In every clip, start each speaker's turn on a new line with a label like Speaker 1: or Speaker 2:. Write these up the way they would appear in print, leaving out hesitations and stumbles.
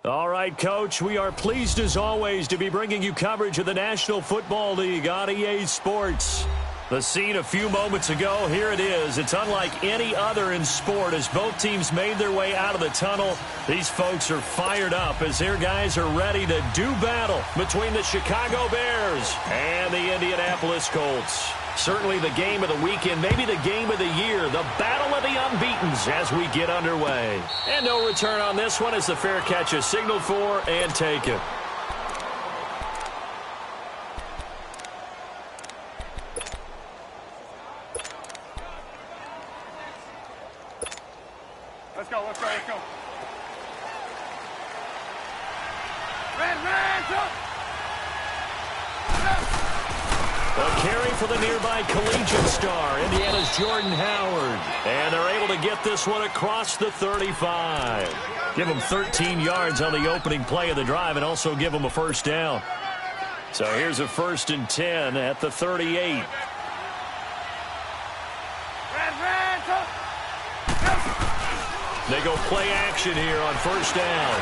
Speaker 1: All right, Coach, we are pleased as always to be bringing you coverage of the National Football League on EA Sports. The scene a few moments ago, here it is. It's unlike any other in sport as both teams made their way out of the tunnel. These folks are fired up as their guys are ready to do battle between the Chicago Bears and the Indianapolis Colts. Certainly the game of the weekend, maybe the game of the year, the battle of the unbeatens as we get underway. And no return on this one as the fair catch is signaled for and taken.
Speaker 2: Let's go.
Speaker 1: A carry for the nearby collegiate star, Indiana's Jordan Howard. And they're able to get this one across the 35. Give them 13 yards on the opening play of the drive and also give them a first down. So here's a 1st and 10 at the 38. They go play action here on first down.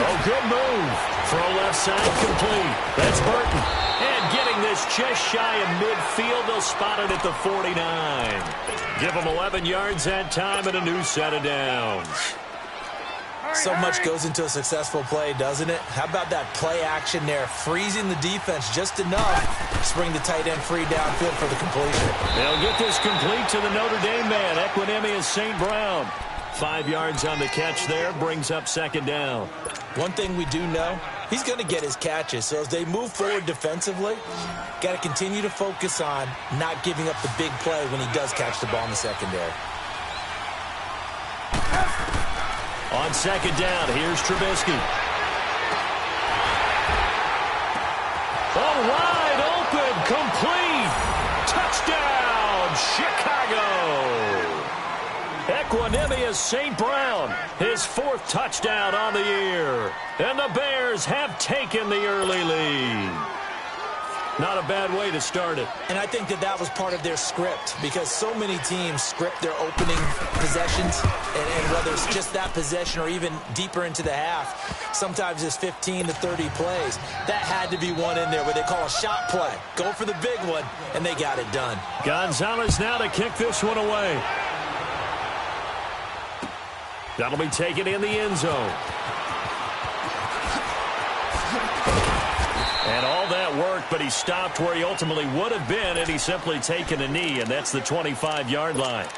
Speaker 1: Oh, good move. Throw left side complete. That's Burton. And getting this just shy of midfield, they'll spot it at the 49. Give them 11 yards that time and a new set of downs.
Speaker 3: So much goes into a successful play, doesn't it? How about that play action there, freezing the defense just enough to bring the tight end free downfield for the completion.
Speaker 1: They'll get this complete to the Notre Dame man, Equinemius St. Brown. 5 yards on the catch there, brings up 2nd down.
Speaker 3: One thing we do know, he's going to get his catches. So as they move forward defensively, got to continue to focus on not giving up the big play when he does catch the ball in the secondary.
Speaker 1: On 2nd down, here's Trubisky. Oh, wide open, complete. Touchdown, Chicago. Equinemius St. Brown, his 4th touchdown on the year. And the Bears have taken the early lead. Not a bad way to start it.
Speaker 3: And I think that was part of their script because so many teams script their opening possessions, and whether it's just that possession or even deeper into the half, sometimes it's 15 to 30 plays. That had to be one in there where they call a shot play. Go for the big one, and they got it done.
Speaker 1: Gonzalez now to kick this one away. That'll be taken in the end zone. And all that worked, but he stopped where he ultimately would have been, and he's simply taken a knee, and that's the 25-yard line.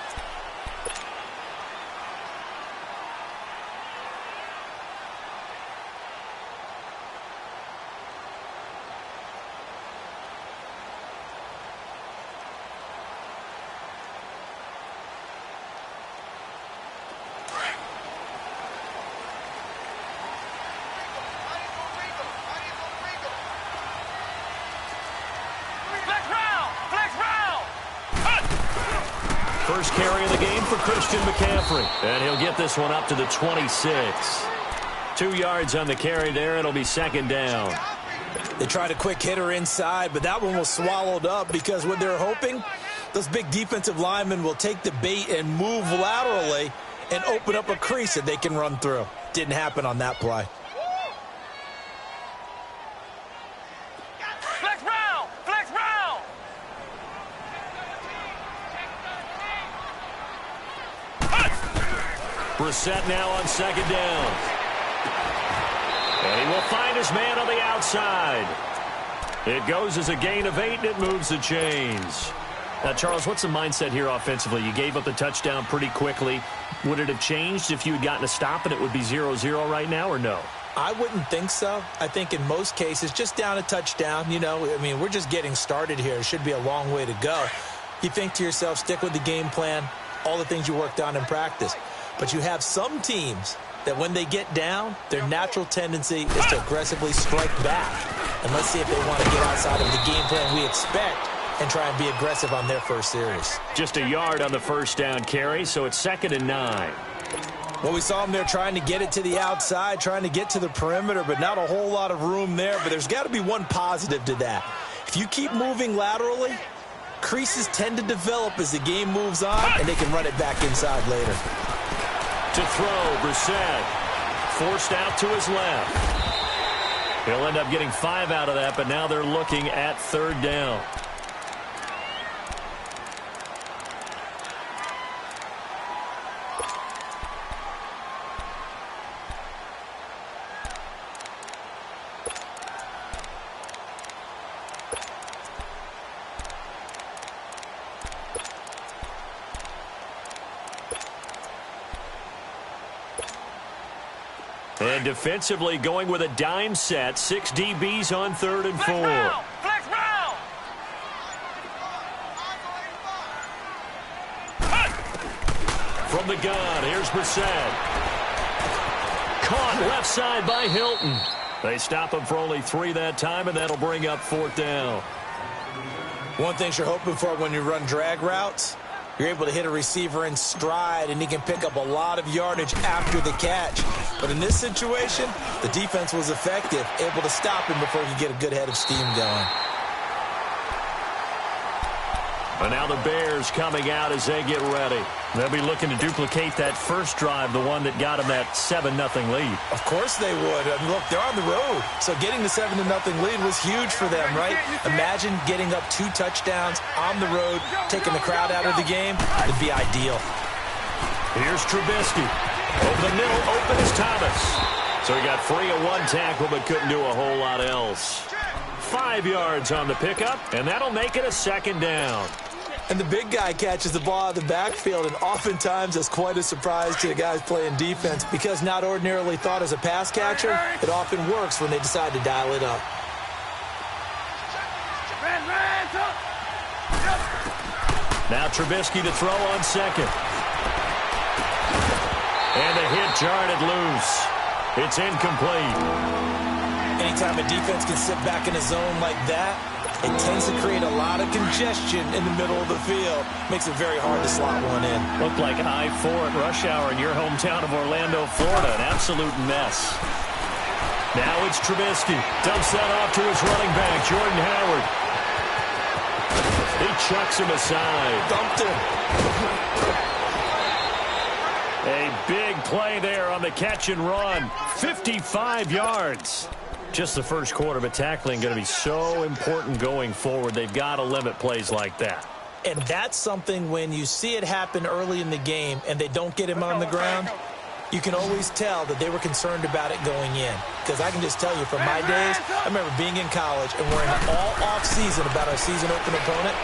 Speaker 1: First carry of the game for Christian McCaffrey. And he'll get this one up to the 26. 2 yards on the carry there. It'll be 2nd down.
Speaker 3: They tried a quick hitter inside, but that one was swallowed up because what they're hoping, those big defensive linemen will take the bait and move laterally and open up a crease that they can run through. Didn't happen on that play.
Speaker 1: Brissett now on 2nd down. And he will find his man on the outside. It goes as a gain of 8, and it moves the chains. Now, Charles, what's the mindset here offensively? You gave up the touchdown pretty quickly. Would it have changed if you had gotten a stop and it would be 0-0 right now, or no?
Speaker 3: I wouldn't think so. I think in most cases, just down a touchdown, we're just getting started here. It should be a long way to go. You think to yourself, stick with the game plan, all the things you worked on in practice. But you have some teams that when they get down, their natural tendency is to aggressively strike back. And let's see if they want to get outside of the game plan we expect and try and be aggressive on their first series.
Speaker 1: Just a yard on the first down carry, so it's 2nd and 9.
Speaker 3: Well, we saw them there trying to get it to the outside, trying to get to the perimeter, but not a whole lot of room there. But there's got to be one positive to that. If you keep moving laterally, creases tend to develop as the game moves on, and they can run it back inside later.
Speaker 1: To throw, Brissett. forced out to his left. He'll end up getting 5 out of that, but now they're looking at 3rd down. And defensively going with a dime set. 6 DBs on 3rd and 4.
Speaker 2: Flex round.
Speaker 1: From the gun, here's Brissett. Caught left side by Hilton. They stop him for only 3 that time, and that'll bring up 4th down.
Speaker 3: One thing you're hoping for when you run drag routes, you're able to hit a receiver in stride, and he can pick up a lot of yardage after the catch. But in this situation, the defense was effective, able to stop him before he could get a good head of steam going.
Speaker 1: And now the Bears coming out as they get ready. They'll be looking to duplicate that first drive, the one that got them that 7-0 lead.
Speaker 3: Of course they would. I mean, look, they're on the road. So getting the 7-0 lead was huge for them, right? Imagine getting up 2 touchdowns on the road, taking the crowd out of the game. It'd be ideal.
Speaker 1: Here's Trubisky. Over the middle, open is Thomas. So he got free of 1 tackle, but couldn't do a whole lot else. 5 yards on the pickup, and that'll make it a 2nd down.
Speaker 3: And the big guy catches the ball out of the backfield, and oftentimes that's quite a surprise to the guys playing defense because not ordinarily thought as a pass catcher, it often works when they decide to dial it up.
Speaker 1: Now Trubisky to throw on 2nd. And the hit jarred it loose. It's incomplete.
Speaker 3: Anytime a defense can sit back in a zone like that, it tends to create a lot of congestion in the middle of the field. Makes it very hard to slot one in.
Speaker 1: Looked like I-4 at rush hour in your hometown of Orlando, Florida. An absolute mess. Now it's Trubisky. Dumps that off to his running back, Jordan Howard. He chucks him aside.
Speaker 3: Dumped him.
Speaker 1: A big play there on the catch and run. 55 yards. Just the first quarter, but tackling going to be so important going forward. They've got to limit plays like that.
Speaker 3: And that's something when you see it happen early in the game and they don't get him on the ground, you can always tell that they were concerned about it going in. Because I can just tell you from my days, I remember being in college and worrying all off-season about our season-open opponent,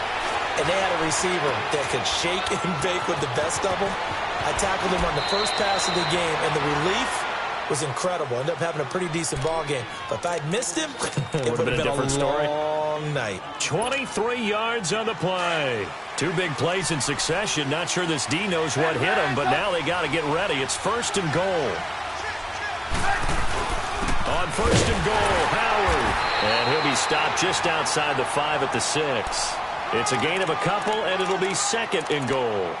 Speaker 3: and they had a receiver that could shake and bake with the best of them. I tackled him on the first pass of the game, and the relief was incredible. Ended up having a pretty decent ball game. But if I'd missed him, it would have been a different story. Long night.
Speaker 1: 23 yards on the play. 2 big plays in succession. Not sure this D knows what hit him, but now they got to get ready. It's 1st and goal. On 1st and goal, Howard. And he'll be stopped just outside the 5 at the 6. It's a gain of a couple, and it'll be 2nd and goal.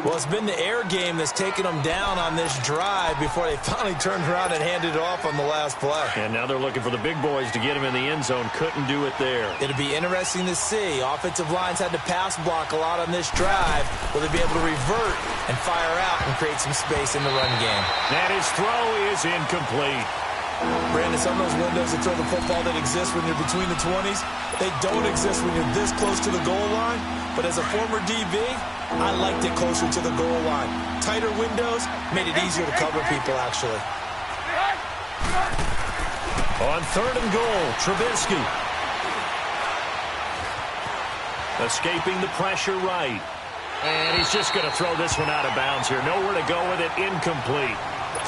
Speaker 3: Well, it's been the air game that's taken them down on this drive before they finally turned around and handed it off on the last play.
Speaker 1: And now they're looking for the big boys to get him in the end zone. Couldn't do it there.
Speaker 3: It'll be interesting to see. Offensive lines had to pass block a lot on this drive. Will they be able to revert and fire out and create some space in the run game?
Speaker 1: And his throw is incomplete.
Speaker 3: Brandon, some of those windows that throw the football that exist when you're between the 20s, they don't exist when you're this close to the goal line. But as a former DB, I liked it closer to the goal line. Tighter windows made it easier to cover people, actually.
Speaker 1: On 3rd and goal, Trubisky. Escaping the pressure right. And he's just going to throw this one out of bounds here. Nowhere to go with it, incomplete.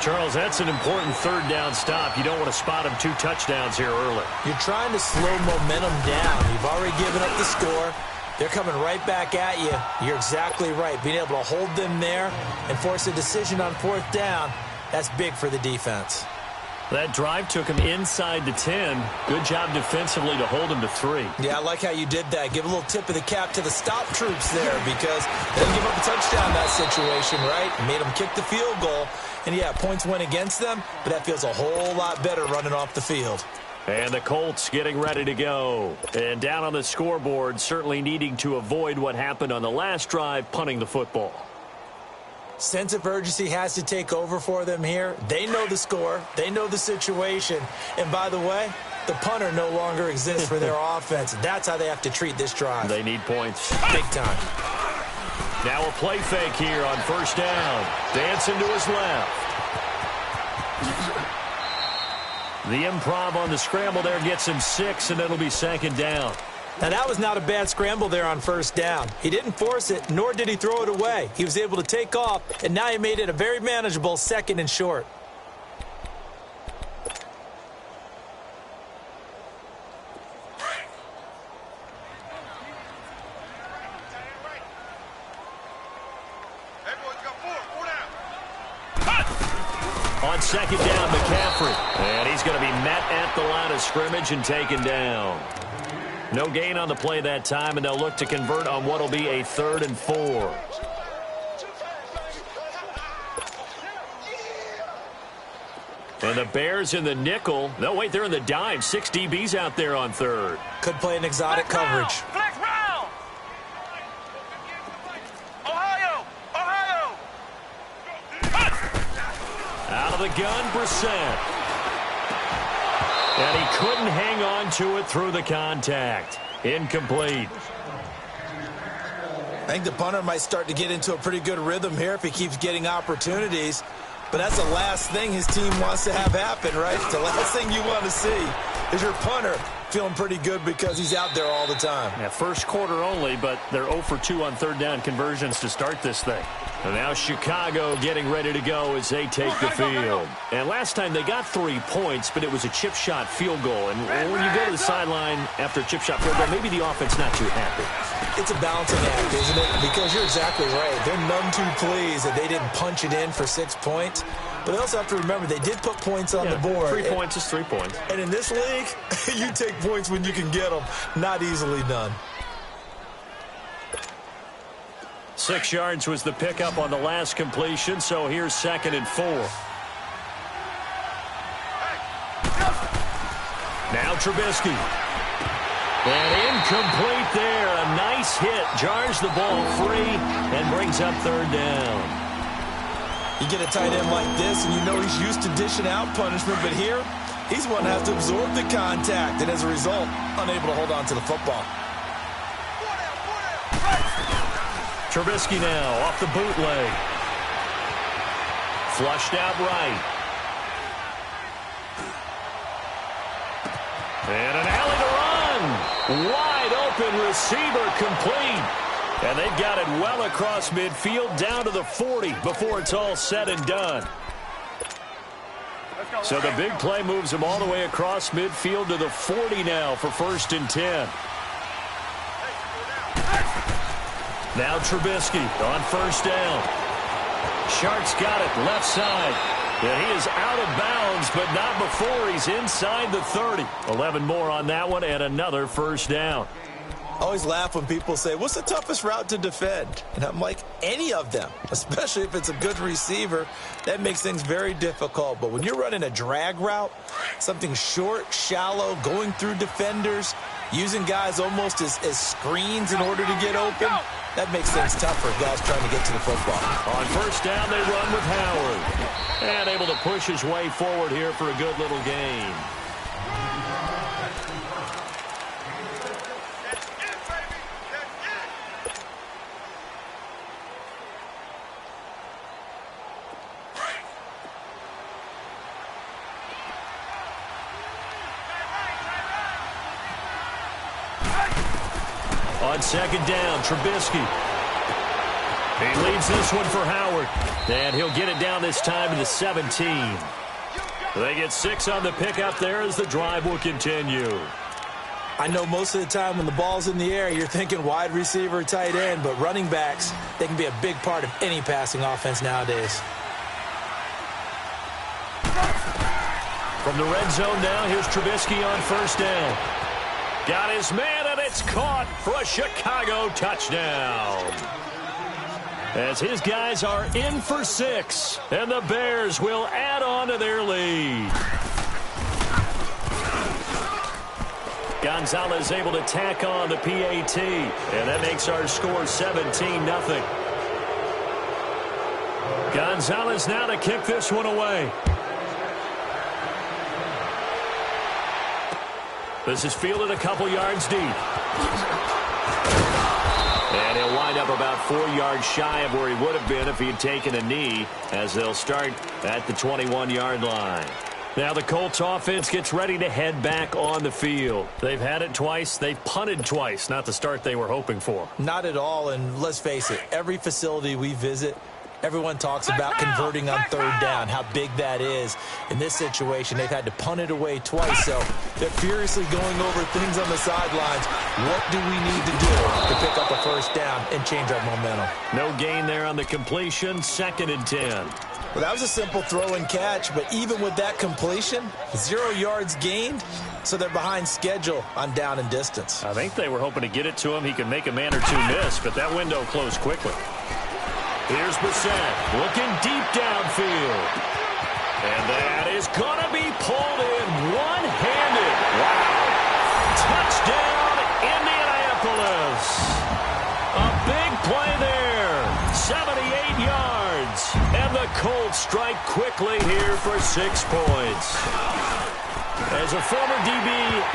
Speaker 1: Charles, that's an important 3rd down stop. You don't want to spot him 2 touchdowns here early.
Speaker 3: You're trying to slow momentum down. You've already given up the score. They're coming right back at you. You're exactly right. Being able to hold them there and force a decision on 4th down, that's big for the defense.
Speaker 1: That drive took him inside the 10. Good job defensively to hold him to 3.
Speaker 3: Yeah, I like how you did that. Give a little tip of the cap to the stop troops there because they didn't give up a touchdown in that situation, right? Made them kick the field goal. And, yeah, points went against them, but that feels a whole lot better running off the field.
Speaker 1: And the Colts getting ready to go. And down on the scoreboard, certainly needing to avoid what happened on the last drive, punting the football.
Speaker 3: Sense of urgency has to take over for them here. They know the score. They know the situation. And by the way, the punter no longer exists for their offense. That's how they have to treat this drive.
Speaker 1: They need points.
Speaker 3: Big time.
Speaker 1: Now a play fake here on first down. Dancing to his left. The improv on the scramble there gets him 6, and it'll be second down.
Speaker 3: Now, that was not a bad scramble there on first down. He didn't force it, nor did he throw it away. He was able to take off, and now he made it a very manageable 2nd and short.
Speaker 1: On second down, McCaffrey. And he's going to be met at the line of scrimmage and taken down. No gain on the play that time, and they'll look to convert on what will be a 3rd and 4. And the Bears in the nickel. No, wait, they're in the dime. 6 DBs out there on 3rd.
Speaker 3: Could play an exotic coverage.
Speaker 2: Flex round. Ohio.
Speaker 1: Out of the gun, Brissett. And he couldn't hang on to it through the contact. Incomplete.
Speaker 3: I think the punter might start to get into a pretty good rhythm here if he keeps getting opportunities. But that's the last thing his team wants to have happen, right? The last thing you want to see is your punter feeling pretty good because he's out there all the time.
Speaker 1: Yeah, first quarter only, but they're 0 for 2 on 3rd down conversions to start this thing. And now Chicago getting ready to go as they take the field. And last time they got 3 points, but it was a chip shot field goal. And when you go to the sideline after a chip shot field goal, maybe the offense not too happy.
Speaker 3: It's a balancing act, isn't it? Because you're exactly right. They're none too pleased that they didn't punch it in for 6 points. But they also have to remember they did put points on the board.
Speaker 1: 3 points is 3 points.
Speaker 3: And in this league, you take points when you can get them. Not easily done.
Speaker 1: 6 yards was the pickup on the last completion, so here's 2nd and 4. Now Trubisky. And incomplete there. A nice hit. Jars the ball free and brings up 3rd down.
Speaker 3: You get a tight end like this, and you know he's used to dishing out punishment, but here, he's one that has to absorb the contact, and as a result, unable to hold on to the football.
Speaker 1: Trubisky now off the bootleg. Flushed out right. And an alley to run. Wide open receiver complete. And they've got it well across midfield down to the 40 before it's all said and done. So the big play moves them all the way across midfield to the 40 now for 1st and 10. Now Trubisky on 1st down. Shark's got it left side. And he is out of bounds, but not before he's inside the 30. 11 more on that one and another 1st down.
Speaker 3: I always laugh when people say, what's the toughest route to defend? And I'm like, any of them, especially if it's a good receiver. That makes things very difficult. But when you're running a drag route, something short, shallow, going through defenders, using guys almost as screens in order to get open, that makes things tough for guys trying to get to the football.
Speaker 1: On 1st down, they run with Howard. And able to push his way forward here for a good little gain. On 2nd down, Trubisky. He leads this one for Howard. And he'll get it down this time to the 17. They get 6 on the pickup there as the drive will continue.
Speaker 3: I know most of the time when the ball's in the air, you're thinking wide receiver, tight end, but running backs, they can be a big part of any passing offense nowadays.
Speaker 1: From the red zone now, here's Trubisky on 1st down. Got his man, and it's caught for a Chicago touchdown. As his guys are in for 6, and the Bears will add on to their lead. Gonzalez able to tack on the PAT, and that makes our score 17-0. Gonzalez now to kick this one away. This is fielded a couple yards deep. And he'll wind up about 4 yards shy of where he would have been if he had taken a knee, as they'll start at the 21-yard line. Now the Colts offense gets ready to head back on the field. They've had it twice. They've punted twice. Not the start they were hoping for.
Speaker 3: Not at all, and let's face it, every facility we visit, everyone talks about converting on third down, how big that is. In this situation, they've had to punt it away twice, so they're furiously going over things on the sidelines. What do we need to do to pick up a first down and change our momentum?
Speaker 1: No gain there on the completion, 2nd and 10.
Speaker 3: Well, that was a simple throw and catch, but even with that completion, 0 yards gained, so they're behind schedule on down and distance.
Speaker 1: I think they were hoping to get it to him. He could make a man or two miss, but that window closed quickly. Here's Brissett looking deep downfield. And that is going to be pulled in one-handed. Wow. Touchdown, Indianapolis. A big play there. 78 yards. And the Colts strike quickly here for 6 points. As a former DB,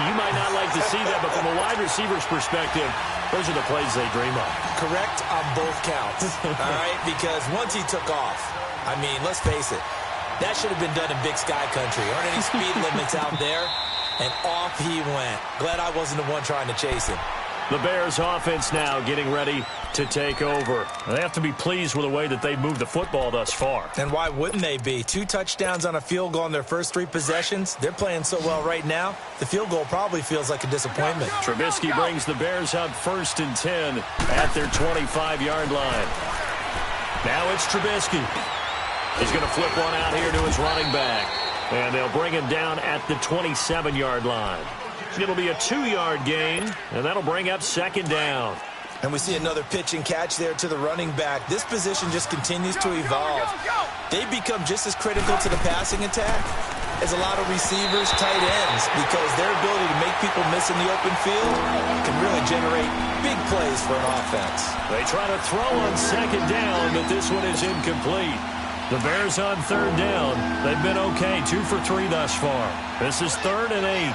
Speaker 1: you might not like to see that, but from a wide receiver's perspective, those are the plays they dream of.
Speaker 3: Correct on both counts, all right? Because once he took off, I mean, let's face it, that should have been done in Big Sky Country. Aren't any speed limits out there? And off he went. Glad I wasn't the one trying to chase him.
Speaker 1: The Bears offense now getting ready to take over. They have to be pleased with the way that they've moved the football thus far.
Speaker 3: And why wouldn't they be? 2 touchdowns on a field goal in their first 3 possessions. They're playing so well right now, the field goal probably feels like a disappointment.
Speaker 1: Trubisky brings the Bears up 1st and 10 at their 25-yard line. Now it's Trubisky. He's going to flip one out here to his running back. And they'll bring him down at the 27-yard line. It'll be a 2-yard gain, and that'll bring up 2nd down.
Speaker 3: And we see another pitch and catch there to the running back. This position just continues to evolve. They've become just as critical to the passing attack as a lot of receivers, tight ends, because their ability to make people miss in the open field can really generate big plays for an offense.
Speaker 1: They try to throw on 2nd down, but this one is incomplete. The Bears on 3rd down. They've been okay, 2 for 3 thus far. This is 3rd and 8.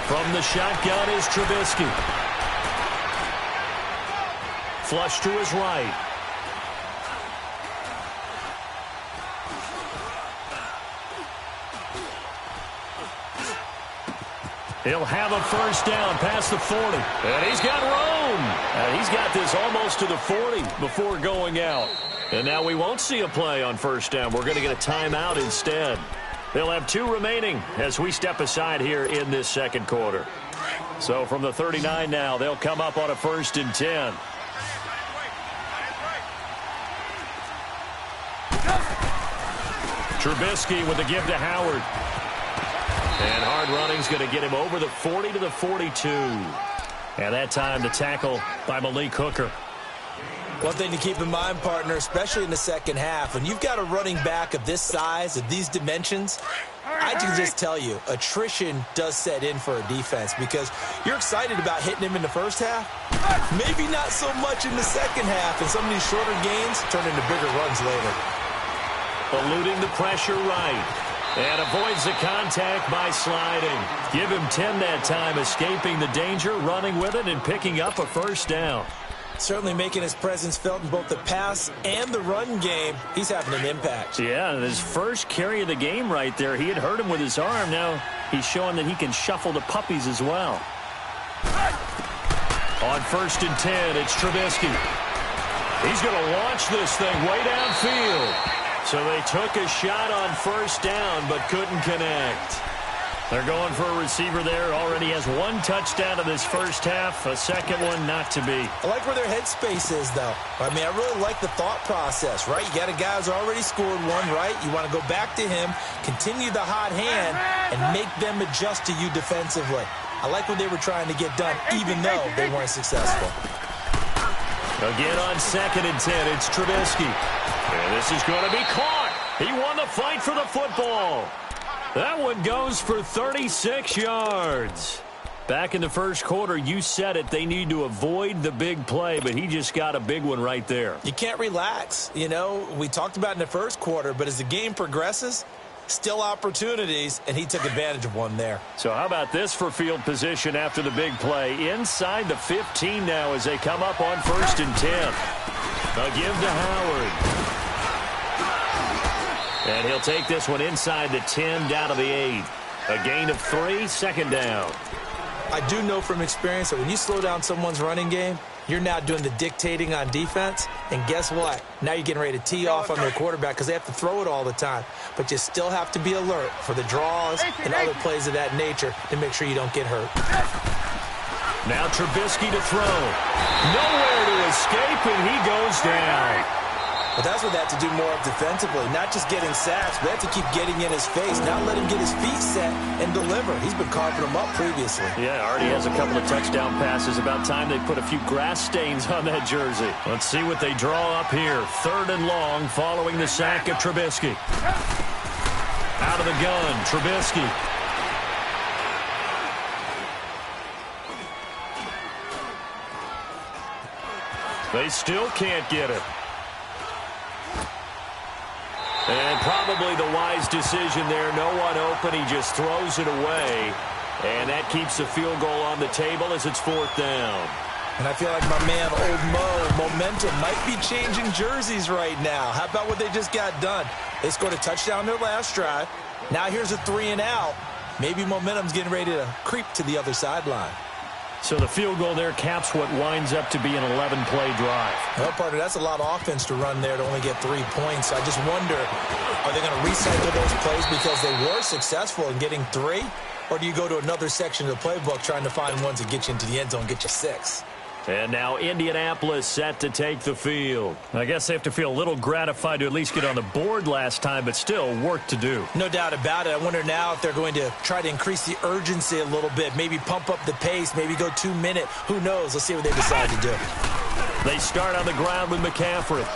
Speaker 1: From the shotgun is Trubisky. Flush to his right. He'll have a first down past the 40. And he's got room. And he's got this almost to the 40 before going out. And now we won't see a play on first down. We're going to get a timeout instead. They'll have 2 remaining as we step aside here in this 2nd quarter. So from the 39 now, they'll come up on a 1st and 10. Trubisky with the give to Howard. And hard running's going to get him over the 40 to the 42. And that time the tackle by Malik Hooker.
Speaker 3: One thing to keep in mind, partner, especially in the second half, when you've got a running back of this size, of these dimensions, I can just tell you, attrition does set in for a defense because you're excited about hitting him in the first half. Maybe not so much in the second half, and some of these shorter gains turn into bigger runs later.
Speaker 1: Eluding the pressure right. And avoids the contact by sliding. Give him 10 that time, escaping the danger, running with it, and picking up a first down.
Speaker 3: Certainly making his presence felt in both the pass and the run game. He's having an impact.
Speaker 1: Yeah, his first carry of the game right there, he had hurt him with his arm. Now he's showing that he can shuffle the puppies as well. On 1st and 10, it's Trubisky. He's going to launch this thing way downfield. So they took a shot on first down but couldn't connect. They're going for a receiver there. Already has 1 touchdown in this first half. A second one not to be.
Speaker 3: I like where their headspace is, though. I mean, I really like the thought process, right? You got a guy who's already scored 1, right? You want to go back to him, continue the hot hand, and make them adjust to you defensively. I like what they were trying to get done, even though they weren't successful.
Speaker 1: Again on 2nd and 10, it's Trubisky. And this is going to be caught. He won the fight for the football. That one goes for 36 yards. Back in the first quarter, you said it, they need to avoid the big play, but he just got a big one right there.
Speaker 3: You can't relax. You know, we talked about in the first quarter, but as the game progresses, still opportunities, and he took advantage of one there.
Speaker 1: So how about this for field position after the big play? Inside the 15 now as they come up on 1st and 10. They'll give to Howard. And he'll take this one inside the 10 down to the 8. A gain of 3, 2nd down.
Speaker 3: I do know from experience that when you slow down someone's running game, you're now doing the dictating on defense. And guess what? Now you're getting ready to tee off on their quarterback because they have to throw it all the time. But you still have to be alert for the draws and other plays of that nature to make sure you don't get hurt.
Speaker 1: Now Trubisky to throw. Nowhere to escape, and he goes down.
Speaker 3: But that's what they have to do more of defensively, not just getting sacks, but they have to keep getting in his face, not let him get his feet set and deliver. He's been carving them up previously.
Speaker 1: Yeah, already has a couple of touchdown passes. About time they put a few grass stains on that jersey. Let's see what they draw up here. 3rd and long following the sack of Trubisky. Out of the gun, Trubisky. They still can't get it. And probably the wise decision there. No one open. He just throws it away. And that keeps the field goal on the table as it's 4th down.
Speaker 3: And I feel like my man, Old Mo, momentum might be changing jerseys right now. How about what they just got done? They scored a touchdown their last drive. Now here's a 3 and out. Maybe momentum's getting ready to creep to the other sideline.
Speaker 1: So the field goal there caps what winds up to be an 11-play drive.
Speaker 3: Well, partner, that's a lot of offense to run there to only get 3 points. I just wonder, are they going to recycle those plays because they were successful in getting 3? Or do you go to another section of the playbook trying to find ones that get you into the end zone and get you 6?
Speaker 1: And now Indianapolis set to take the field. I guess they have to feel a little gratified to at least get on the board last time, but still work to do.
Speaker 3: No doubt about it. I wonder now if they're going to try to increase the urgency a little bit, maybe pump up the pace, maybe go 2-minute. Who knows? Let's see what they decide to do.
Speaker 1: They start on the ground with McCaffrey.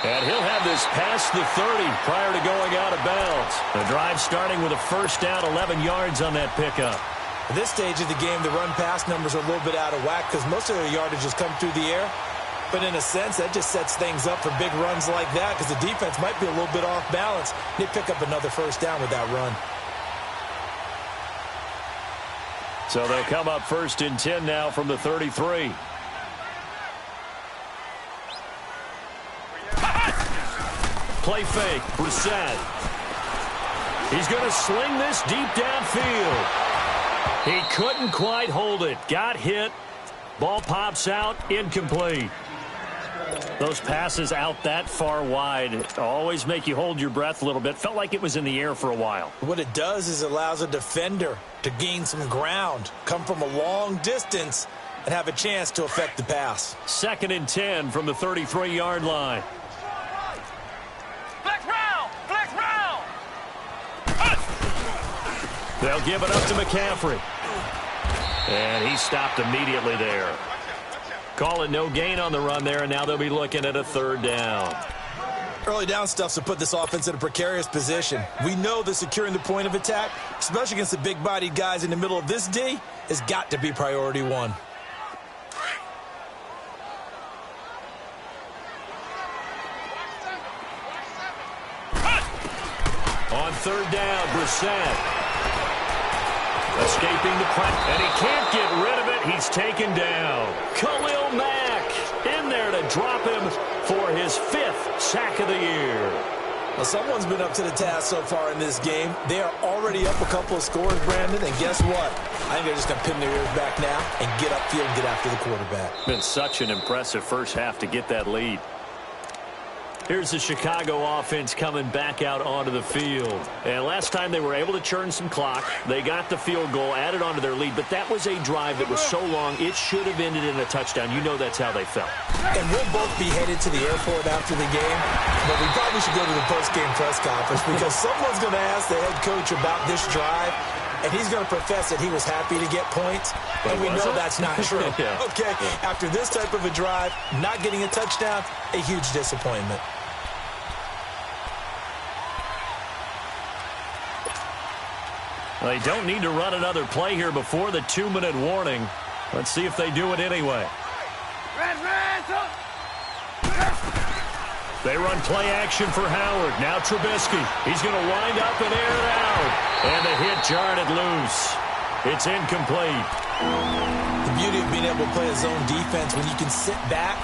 Speaker 1: And he'll have this past the 30 prior to going out of bounds. The drive starting with a 1st down, 11 yards on that pickup.
Speaker 3: At this stage of the game, the run-pass numbers are a little bit out of whack because most of their yardage has come through the air. But in a sense, that just sets things up for big runs like that because the defense might be a little bit off balance. They pick up another 1st down with that run.
Speaker 1: So they'll come up 1st and 10 now from the 33. Play fake, Brissett. He's going to sling this deep downfield. He couldn't quite hold it. Got hit. Ball pops out. Incomplete. Those passes out that far wide always make you hold your breath a little bit. Felt like it was in the air for a while.
Speaker 3: What it does is it allows a defender to gain some ground, come from a long distance, and have a chance to affect the pass.
Speaker 1: 2nd and 10 from the 33-yard line. They'll give it up to McCaffrey. And he stopped immediately there. Calling no gain on the run there, and now they'll be looking at a 3rd down.
Speaker 3: Early down stuff to put this offense in a precarious position. We know that securing the point of attack, especially against the big-bodied guys in the middle of this D, has got to be priority 1.
Speaker 1: On 3rd down, Brissett. Escaping the pressure, and he can't get rid of it. He's taken down. Khalil Mack in there to drop him for his 5th sack of the year.
Speaker 3: Well, someone's been up to the task so far in this game. They are already up a couple of scores, Brandon, and guess what? I think they're just going to pin their ears back now and get upfield and get after the quarterback.
Speaker 1: Been such an impressive first half to get that lead. Here's the Chicago offense coming back out onto the field. And last time they were able to churn some clock. They got the field goal, added onto their lead. But that was a drive that was so long, it should have ended in a touchdown. You know that's how they felt.
Speaker 3: And we'll both be headed to the airport after the game. But we probably should go to the post-game press conference because someone's going to ask the head coach about this drive. And he's going to profess that he was happy to get points. And we know that's not true.
Speaker 1: Yeah.
Speaker 3: Okay, after this type of a drive, not getting a touchdown, a huge disappointment.
Speaker 1: They don't need to run another play here before the 2-minute warning. Let's see if they do it anyway. They run play action for Howard. Now Trubisky. He's going to wind up and air it out. And the hit jarred it loose. It's incomplete.
Speaker 3: The beauty of being able to play a zone defense when you can sit back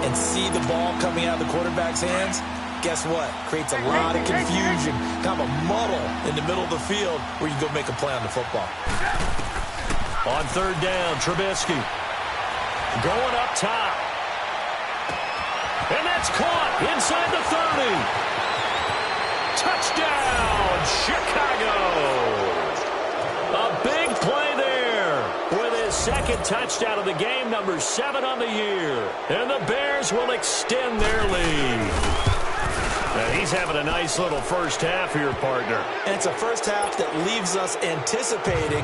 Speaker 3: and see the ball coming out of the quarterback's hands, guess what? Creates a lot of confusion, kind of a muddle in the middle of the field where you go make a play on the football.
Speaker 1: On third down, Trubisky going up top. And that's caught inside the 30. Touchdown, Chicago. A big play there with his second touchdown of the game, number 7 on the year. And the Bears will extend their lead. Now he's having a nice little first half here, partner.
Speaker 3: And it's a first half that leaves us anticipating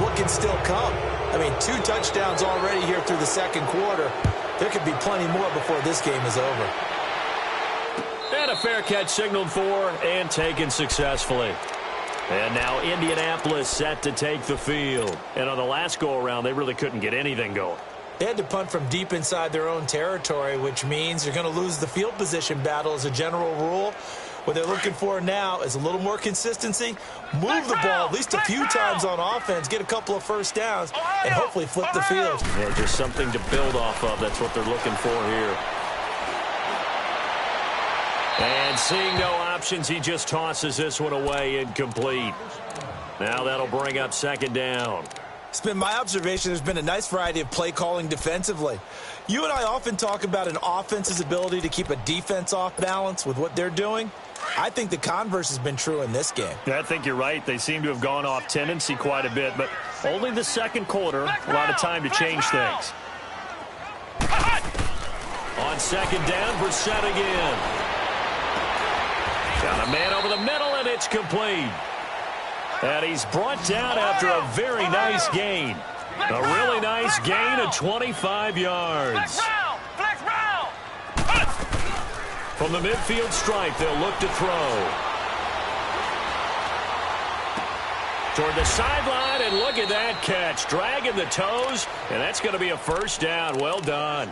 Speaker 3: what can still come. I mean, 2 touchdowns already here through the second quarter. There could be plenty more before this game is over.
Speaker 1: And a fair catch signaled for and taken successfully. And now Indianapolis set to take the field. And on the last go-around, they really couldn't get anything going.
Speaker 3: They had to punt from deep inside their own territory, which means you're going to lose the field position battle as a general rule. What they're looking for now is a little more consistency, move the ball at least a few times on offense, get a couple of first downs, and hopefully flip the field.
Speaker 1: Yeah, just something to build off of. That's what they're looking for here. And seeing no options, he just tosses this one away, incomplete. Now that'll bring up second down.
Speaker 3: It's been my observation there's been a nice variety of play calling defensively. You and I often talk about an offense's ability to keep a defense off balance with what they're doing. I think the converse has been true in this game.
Speaker 1: Yeah, I think you're right. They seem to have gone off tendency quite a bit, but only the second quarter, a lot of time to change things. On second down, Brissett again. Got a man over the middle, and it's complete. And he's brought down after a very nice gain. A really nice gain of 25 yards. From the midfield stripe, they'll look to throw. Toward the sideline, and look at that catch. Dragging the toes, and that's going to be a first down. Well done.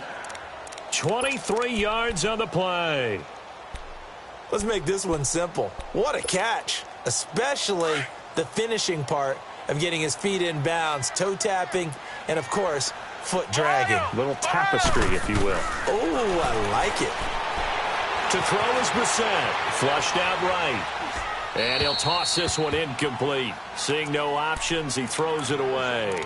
Speaker 1: 23 yards on the play.
Speaker 3: Let's make this one simple. What a catch, especially the finishing part of getting his feet in bounds, toe tapping, and, of course, foot dragging.
Speaker 1: Little tapestry, if you will.
Speaker 3: Oh, I like it.
Speaker 1: To throw is Brissett. Flushed out right. And he'll toss this one incomplete. Seeing no options, he throws it away.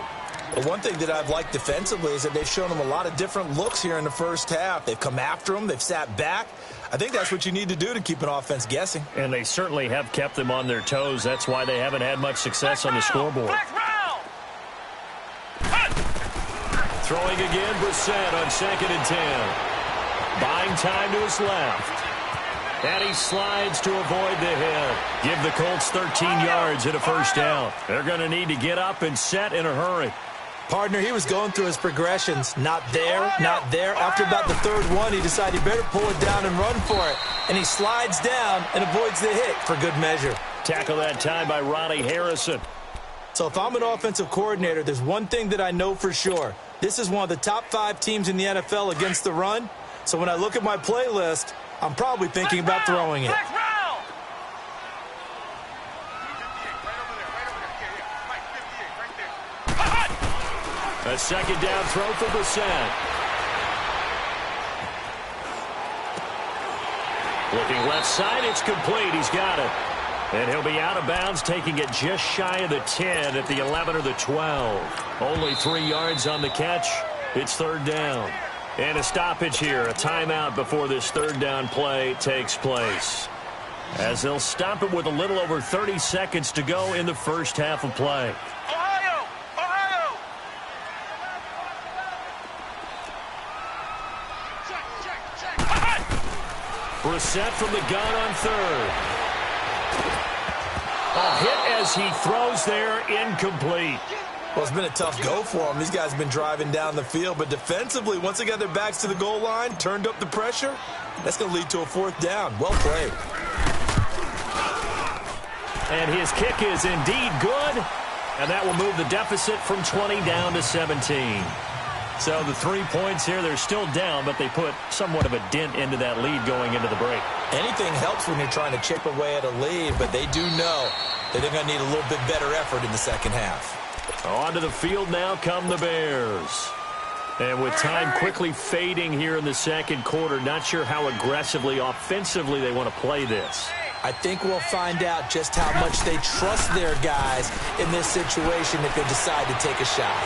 Speaker 3: Well, one thing that I've liked defensively is that they've shown him a lot of different looks here in the first half. They've come after him. They've sat back. I think that's what you need to do to keep an offense guessing.
Speaker 1: And they certainly have kept them on their toes. That's why they haven't had much success on the scoreboard. Throwing again, Brissett on 2nd and 10. Buying time to his left. And he slides to avoid the hit. Give the Colts 13 yards and a first down. They're going to need to get up and set in a hurry.
Speaker 3: Partner, he was going through his progressions. Not there, not there. After about the third one, he decided he better pull it down and run for it. And he slides down and avoids the hit for good measure.
Speaker 1: Tackle that time by Ronnie Harrison.
Speaker 3: So if I'm an offensive coordinator, there's one thing that I know for sure. This is one of the top 5 teams in the NFL against the run. So when I look at my playlist, I'm probably thinking about throwing it.
Speaker 1: A second down throw for Brissett. Looking left side, it's complete. He's got it. And he'll be out of bounds, taking it just shy of the 10 at the 11 or the 12. Only 3 yards on the catch. It's third down. And a stoppage here, a timeout before this third down play takes place. As they'll stop it with a little over 30 seconds to go in the first half of play. Brissett from the gun on third. A hit as he throws there, incomplete.
Speaker 3: Well, it's been a tough go for them. These guys have been driving down the field, but defensively, once they got their backs to the goal line, turned up the pressure, that's going to lead to a fourth down. Well played.
Speaker 1: And his kick is indeed good. And that will move the deficit from 20 down to 17. So the 3 points here, they're still down, but they put somewhat of a dent into that lead going into the break.
Speaker 3: Anything helps when you're trying to chip away at a lead, but they do know that they're going to need a little bit better effort in the second half.
Speaker 1: Onto the field now come the Bears. And with time quickly fading here in the second quarter, not sure how aggressively, offensively they want to play this.
Speaker 3: I think we'll find out just how much they trust their guys in this situation if they decide to take a shot.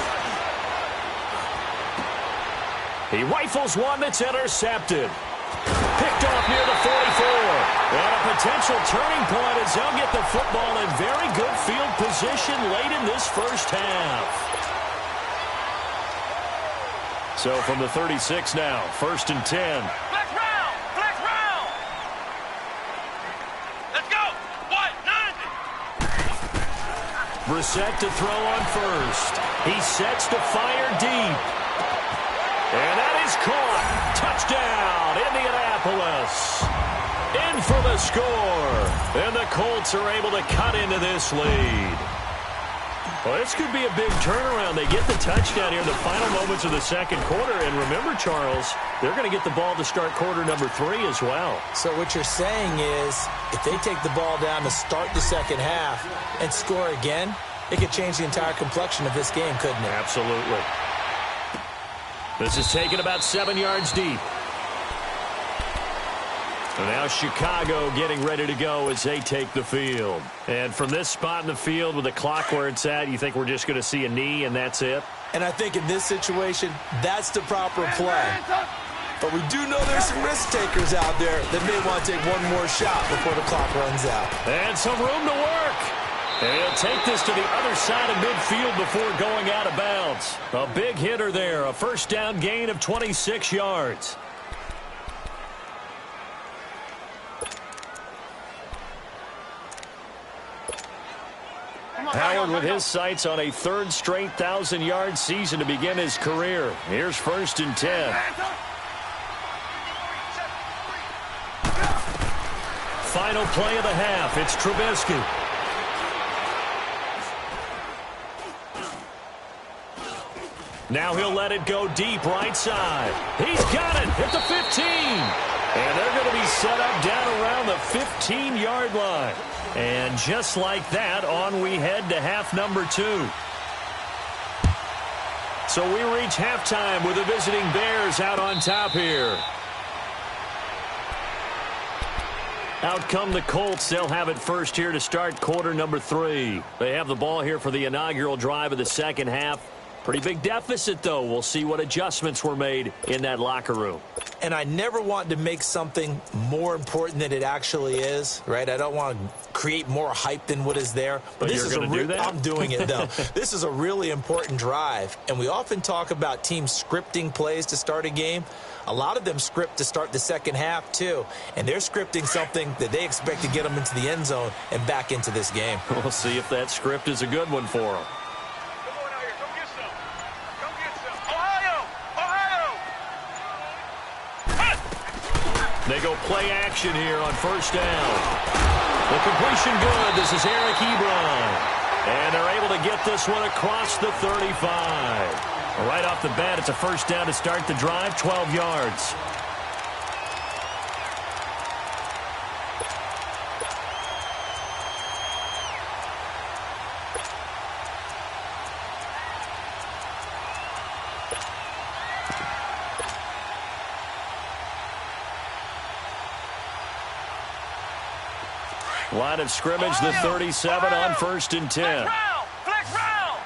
Speaker 1: He rifles one that's intercepted. Picked off near the 44. And a potential turning point as they'll get the football in very good field position late in this first half. So from the 36 now, 1st and 10.
Speaker 2: Flex round! Flex round! Let's go! What? 90!
Speaker 1: Brissett to throw on first. He sets to fire deep. And that is caught. Touchdown, Indianapolis. In for the score. And the Colts are able to cut into this lead. Well, this could be a big turnaround. They get the touchdown here in the final moments of the second quarter. And remember, Charles, they're going to get the ball to start quarter number 3 as well. So
Speaker 3: what you're saying is if they take the ball down to start the second half and score again, it could change the entire complexion of this game, couldn't it?
Speaker 1: Absolutely. This is taken about 7 yards deep. And now Chicago getting ready to go as they take the field. And from this spot in the field with the clock where it's at, you think we're just going to see a knee and that's it?
Speaker 3: And I think in this situation, that's the proper play. But we do know there's some risk takers out there that may want to take one more shot before the clock runs out.
Speaker 1: And some room to work. And he'll take this to the other side of midfield before going out of bounds. A big hitter there, a first down gain of 26 yards. Howard with his sights on a third straight 1,000-yard season to begin his career. Here's 1st and 10. Final play of the half. It's Trubisky. Now he'll let it go deep right side. He's got it at the 15. And they're going to be set up down around the 15-yard line. And just like that, on we head to half number 2. So we reach halftime with the visiting Bears out on top here. Out come the Colts. They'll have it first here to start quarter number 3. They have the ball here for the inaugural drive of the second half. Pretty big deficit, though. We'll see what adjustments were made in that locker room.
Speaker 3: And I never want to make something more important than it actually is, right? I don't want to create more hype than what is there.
Speaker 1: But this is do that?
Speaker 3: I'm doing it, though. This is a really important drive. And we often talk about teams scripting plays to start a game. A lot of them script to start the second half, too. And they're scripting something that they expect to get them into the end zone and back into this game.
Speaker 1: We'll see if that script is a good one for them. They go play action here on first down. The completion good. This is Eric Ebron. And they're able to get this one across the 35. Right off the bat, it's a first down to start the drive, 12 yards. Line of scrimmage, the 37 on 1st and 10.
Speaker 2: Flex round!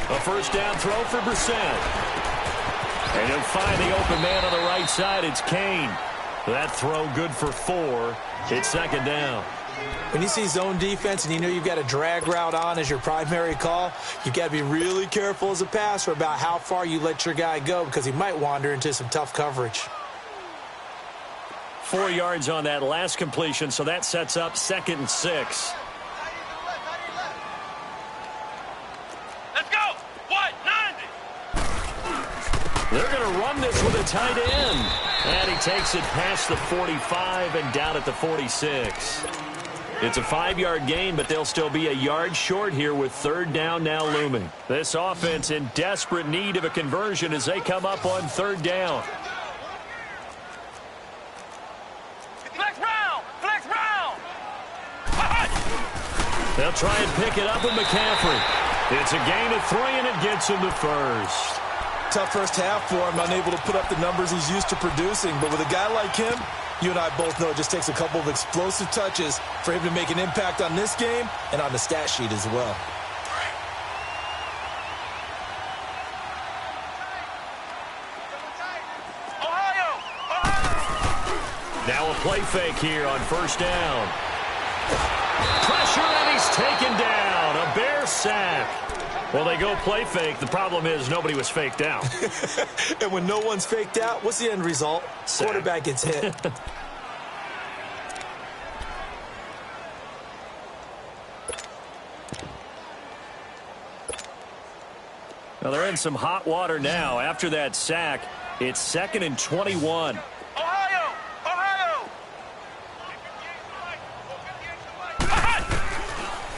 Speaker 1: A first down throw for Brissett. And he'll find the open man on the right side. It's Kane. That throw good for 4. It's second down.
Speaker 3: When you see zone defense and you know you've got a drag route on as your primary call, you've got to be really careful as a passer about how far you let your guy go because he might wander into some tough coverage.
Speaker 1: 4 yards on that last completion, so that sets up 2nd and 6.
Speaker 2: Let's go! What? 90!
Speaker 1: They're going to run this with a tight end. And he takes it past the 45 and down at the 46. It's a 5-yard gain, but they'll still be a yard short here with third down now looming. This offense in desperate need of a conversion as they come up on third down.
Speaker 2: Flex round! Flex round!
Speaker 1: They'll try and pick it up with McCaffrey. It's a gain of 3, and it gets him to first.
Speaker 3: Tough first half for him, unable to put up the numbers he's used to producing. But with a guy like him, you and I both know it just takes a couple of explosive touches for him to make an impact on this game and on the stat sheet as well.
Speaker 1: Now a play fake here on first down. Pressure, and he's taken down. A Bear sack. Well, they go play fake. The problem is nobody was faked out.
Speaker 3: And when no one's faked out, what's the end result?
Speaker 1: Sack.
Speaker 3: Quarterback gets hit.
Speaker 1: Well, they're in some hot water now. After that sack, it's 2nd and 21.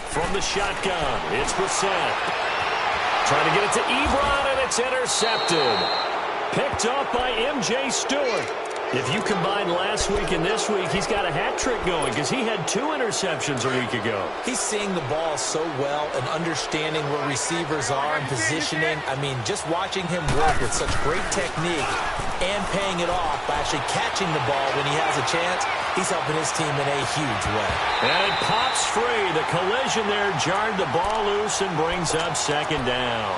Speaker 1: From the shotgun, it's Brissett. Trying to get it to Ebron, and it's intercepted. Picked off by M.J. Stewart. If you combine last week and this week, he's got a hat trick going because he had 2 interceptions a week ago.
Speaker 3: He's seeing the ball so well and understanding where receivers are and positioning. I mean, just watching him work with such great technique and paying it off by actually catching the ball when he has a chance, he's helping his team in a huge way.
Speaker 1: And it pops free. The collision there jarred the ball loose and brings up 2nd down.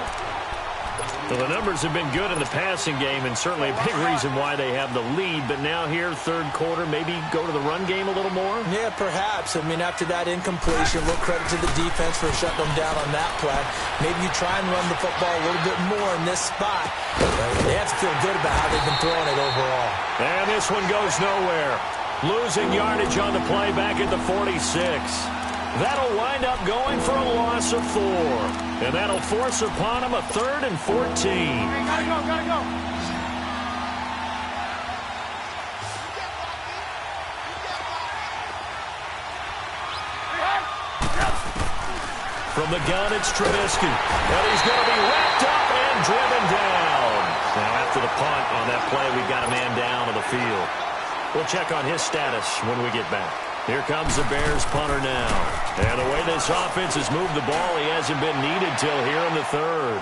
Speaker 1: Well, the numbers have been good in the passing game and certainly a big reason why they have the lead. But now here, third quarter, maybe go to the run game a little more?
Speaker 3: Yeah, perhaps. I mean, after that incompletion, a little credit to the defense for shutting them down on that play. Maybe you try and run the football a little bit more in this spot. They have to feel good about how they've been throwing it overall.
Speaker 1: And this one goes nowhere. Losing yardage on the play back at the 46. That'll wind up going for a loss of 4. And that'll force upon him a 3rd and 14.
Speaker 2: Gotta go.
Speaker 1: From the gun, it's Trubisky. And he's going to be wrapped up and driven down. Now, after the punt on that play, we've got a man down on the field. We'll check on his status when we get back. Here comes the Bears punter now. And the way this offense has moved the ball, he hasn't been needed till here in the 3rd.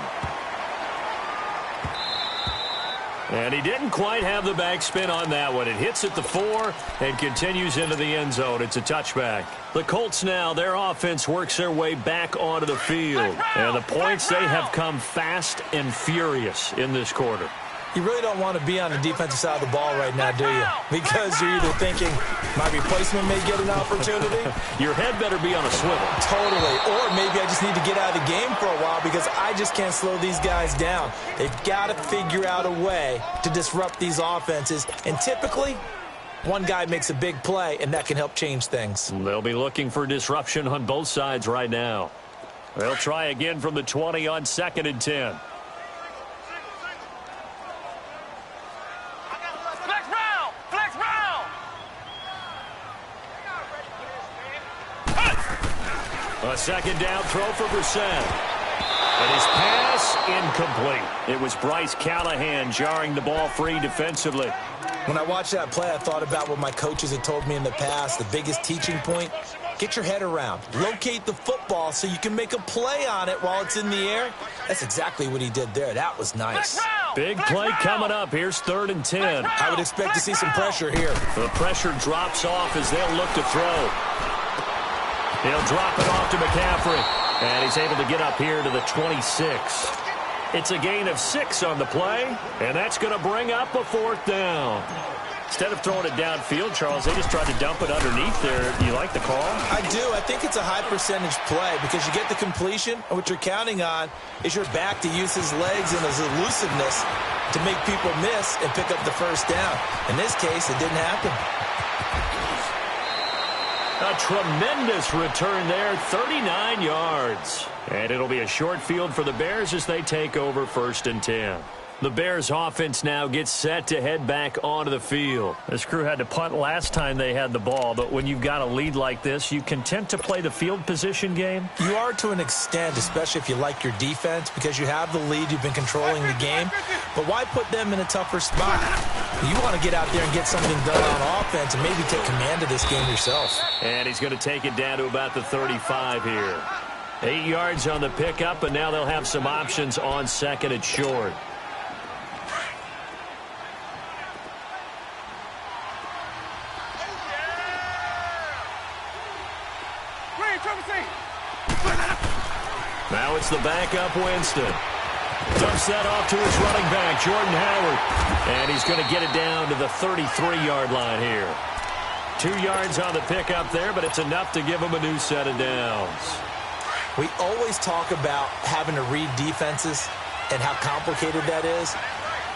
Speaker 1: And he didn't quite have the backspin on that one. It hits at the 4 and continues into the end zone. It's a touchback. The Colts now, their offense works their way back onto the field. And the points, they have come fast and furious in this quarter.
Speaker 3: You really don't want to be on the defensive side of the ball right now, do you? Because you're either thinking, my replacement may get an opportunity.
Speaker 1: Your head better be on a swivel.
Speaker 3: Totally. Or maybe I just need to get out of the game for a while because I just can't slow these guys down. They've got to figure out a way to disrupt these offenses. And typically, one guy makes a big play, and that can help change things.
Speaker 1: They'll be looking for disruption on both sides right now. They'll try again from the 20 on 2nd and 10. A 2nd down throw for Brissett. And his pass incomplete. It was Bryce Callahan jarring the ball free defensively.
Speaker 3: When I watched that play, I thought about what my coaches had told me in the past. The biggest teaching point, get your head around. Locate the football so you can make a play on it while it's in the air. That's exactly what he did there. That was nice.
Speaker 1: Big play coming up. Here's 3rd and 10.
Speaker 3: I would expect to see some pressure here.
Speaker 1: The pressure drops off as they'll look to throw. He'll drop it off to McCaffrey. And he's able to get up here to the 26. It's a gain of 6 on the play. And that's going to bring up a 4th down. Instead of throwing it downfield, Charles, they just tried to dump it underneath there. You like the call?
Speaker 3: I do. I think it's a high percentage play because you get the completion, and what you're counting on is your back to use his legs and his elusiveness to make people miss and pick up the first down. In this case, it didn't happen.
Speaker 1: A tremendous return there, 39 yards. And it'll be a short field for the Bears as they take over 1st and 10. The Bears offense now gets set to head back onto the field. This crew had to punt last time they had the ball, but when you've got a lead like this, you content to play the field position game?
Speaker 3: You are to an extent, especially if you like your defense, because you have the lead, you've been controlling the game. But why put them in a tougher spot? You want to get out there and get something done on offense and maybe take command of this game yourself.
Speaker 1: And he's going to take it down to about the 35 here. 8 yards on the pickup, and now they'll have some options on second and short. Now it's the backup Winston. Dumps that off to his running back, Jordan Howard. And he's going to get it down to the 33-yard line here. 2 yards on the pickup there, but it's enough to give him a new set of downs.
Speaker 3: We always talk about having to read defenses and how complicated that is.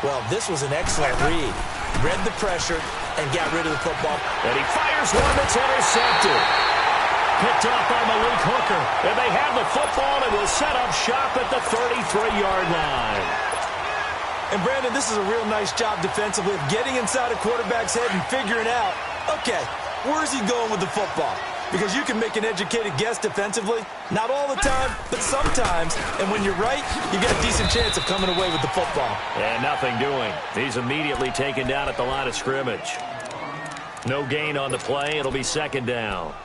Speaker 3: Well, this was an excellent read. Read the pressure and got rid of the football.
Speaker 1: And he fires one that's intercepted. Picked off by Malik Hooker. And they have the football and will set up shop at the 33-yard line.
Speaker 3: And, Brandon, this is a real nice job defensively of getting inside a quarterback's head and figuring out, okay, where's he going with the football? Because you can make an educated guess defensively. Not all the time, but sometimes. And when you're right, you get a decent chance of coming away with the football.
Speaker 1: And nothing doing. He's immediately taken down at the line of scrimmage. No gain on the play. It'll be second down.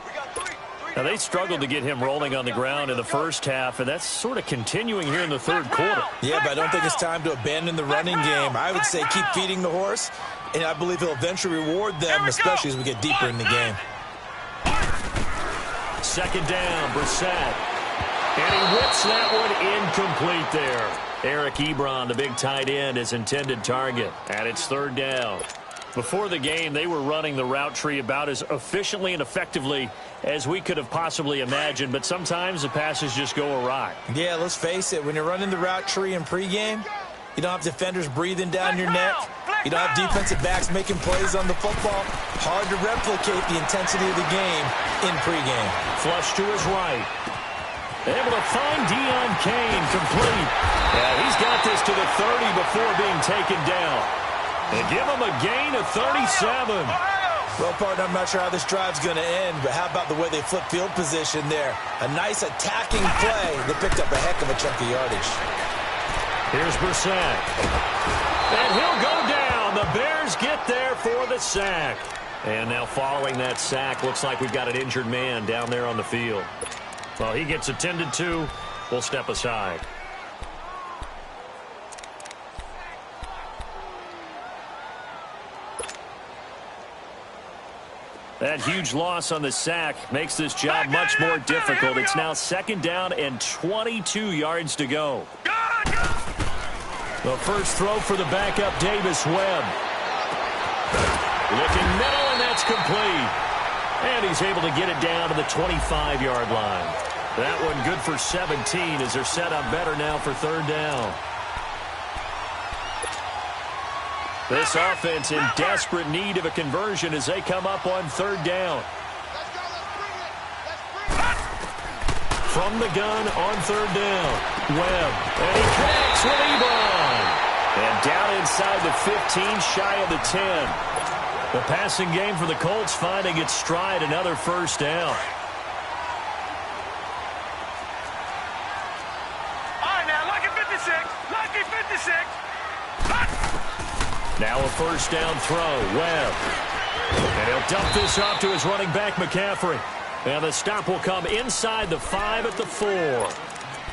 Speaker 1: Now, they struggled to get him rolling on the ground in the first half, and that's sort of continuing here in the third quarter.
Speaker 3: Yeah, but I don't think it's time to abandon the running game. I would say keep feeding the horse, and I believe he'll eventually reward them, especially as we get deeper in the game.
Speaker 1: Second down, Brissett. And he whips that one incomplete there. Eric Ebron, the big tight end, his intended target. And it's third down. Before the game, they were running the route tree about as efficiently and effectively as we could have possibly imagined, but sometimes the passes just go awry.
Speaker 3: Yeah, let's face it, when you're running the route tree in pregame, you don't have defenders breathing down your neck. You don't have defensive backs making plays on the football. Hard to replicate the intensity of the game in pregame.
Speaker 1: Flush to his right. Able to find Deion Kane, complete. Yeah, he's got this to the 30 before being taken down. And give him a gain of 37.
Speaker 3: Well, partner, I'm not sure how this drive's going to end, but how about the way they flip field position there? A nice attacking play that picked up a heck of a chunk of yardage.
Speaker 1: Here's Brissett. And he'll go down. The Bears get there for the sack. And now following that sack, looks like we've got an injured man down there on the field. Well, he gets attended to. We'll step aside. That huge loss on the sack makes this job much more difficult. It's now second down and 22 yards to go. The first throw for the backup, Davis Webb. Looking middle, and that's complete. And he's able to get it down to the 25-yard line. That one good for 17 as they're set up better now for third down. This offense in desperate need of a conversion as they come up on third down. From the gun on third down, Webb. And he connects with Ebron. And down inside the 15, shy of the 10. The passing game for the Colts finding its stride, another first down.
Speaker 2: All right, now, lucky 56. Lucky 56.
Speaker 1: Now a first down throw, Webb. And he'll dump this off to his running back, McCaffrey. And the stop will come inside the 5 at the 4.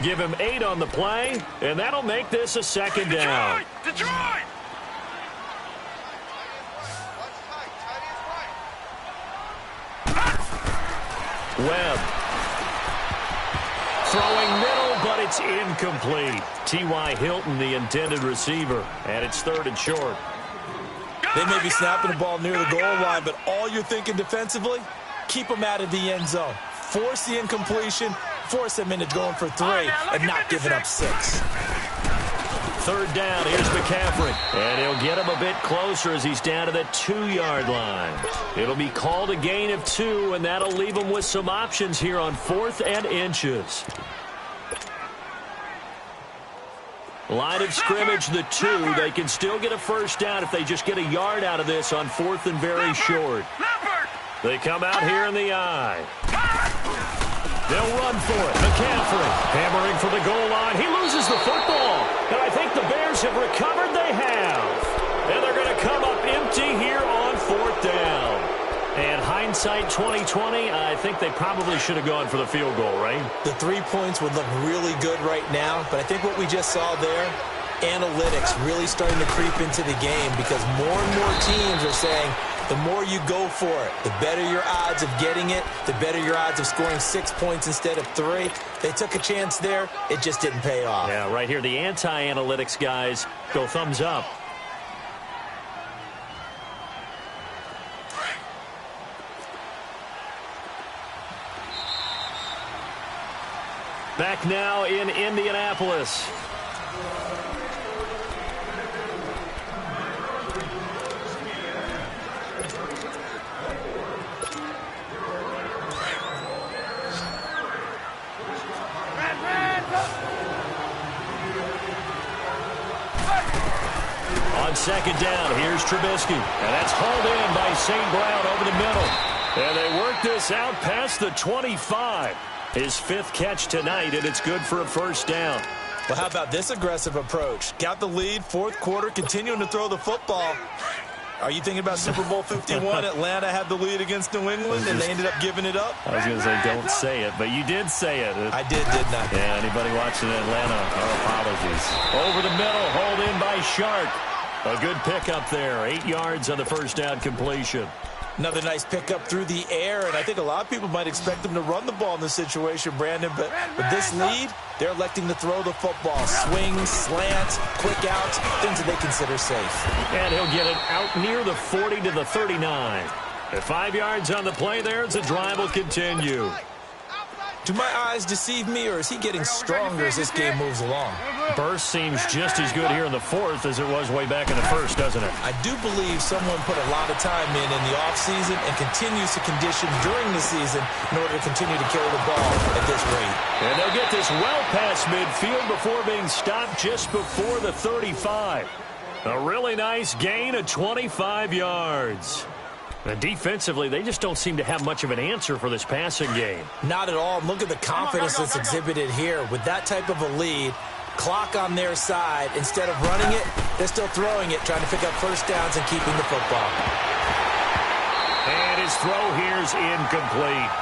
Speaker 1: Give him 8 on the play, and that'll make this a second down.
Speaker 2: Detroit!
Speaker 1: Webb. Throwing middle, but it's incomplete. T.Y. Hilton, the intended receiver, and it's third and short.
Speaker 3: They may be snapping the ball near the goal line, but all you're thinking defensively, keep them out of the end zone. Force the incompletion, force them into going for 3, and not giving up 6.
Speaker 1: Third down, here's McCaffrey. And he'll get him a bit closer as he's down to the 2-yard line. It'll be called a gain of 2, and that'll leave him with some options here on 4th and inches. Line of scrimmage, the 2. They can still get a first down if they just get a yard out of this on 4th and very short. They come out here in the I. They'll run for it. McCaffrey hammering for the goal line. He loses the football. And I think the Bears have recovered. They have. And they're going to come up empty here on 4th down. And hindsight 2020, I think they probably should have gone for the field goal, right? The
Speaker 3: 3 points would look really good right now, but I think what we just saw there, analytics really starting to creep into the game because more and more teams are saying the more you go for it, the better your odds of getting it, the better your odds of scoring 6 points instead of 3. They took a chance there. It just didn't pay off.
Speaker 1: Yeah, right here, the anti-analytics guys go thumbs up. Back now in Indianapolis. On second down, here's Trubisky. And that's hauled in by St. Brown over the middle. And they work this out past the 25. His 5th catch tonight, and it's good for a first down.
Speaker 3: Well, how about this aggressive approach? Got the lead, 4th quarter, continuing to throw the football. Are you thinking about Super Bowl 51? Atlanta had the lead against New England, and they ended up giving it up?
Speaker 1: I was going to say, don't say it, but you did say it.
Speaker 3: I didn't I?
Speaker 1: Yeah, anybody watching Atlanta, our apologies. Over the middle, hauled in by Shark. A good pickup there, 8 yards on the first down completion.
Speaker 3: Another nice pickup through the air, and I think a lot of people might expect them to run the ball in this situation, Brandon, but with this lead, they're electing to throw the football. Swings, slants, quick outs, things that they consider safe.
Speaker 1: And he'll get it out near the 40 to the 39. At 5 yards on the play there, the drive will continue.
Speaker 3: Do my eyes deceive me, or is he getting stronger as this game moves along?
Speaker 1: Burst seems just as good here in the 4th as it was way back in the 1st, doesn't it?
Speaker 3: I do believe someone put a lot of time in the offseason and continues to condition during the season in order to continue to carry the ball at this rate.
Speaker 1: And they'll get this well past midfield before being stopped just before the 35. A really nice gain of 25 yards. And defensively, they just don't seem to have much of an answer for this passing game.
Speaker 3: Not at all. Look at the confidence that's exhibited here. With that type of a lead, clock on their side, instead of running it, they're still throwing it, trying to pick up first downs and keeping the football.
Speaker 1: And his throw here's incomplete.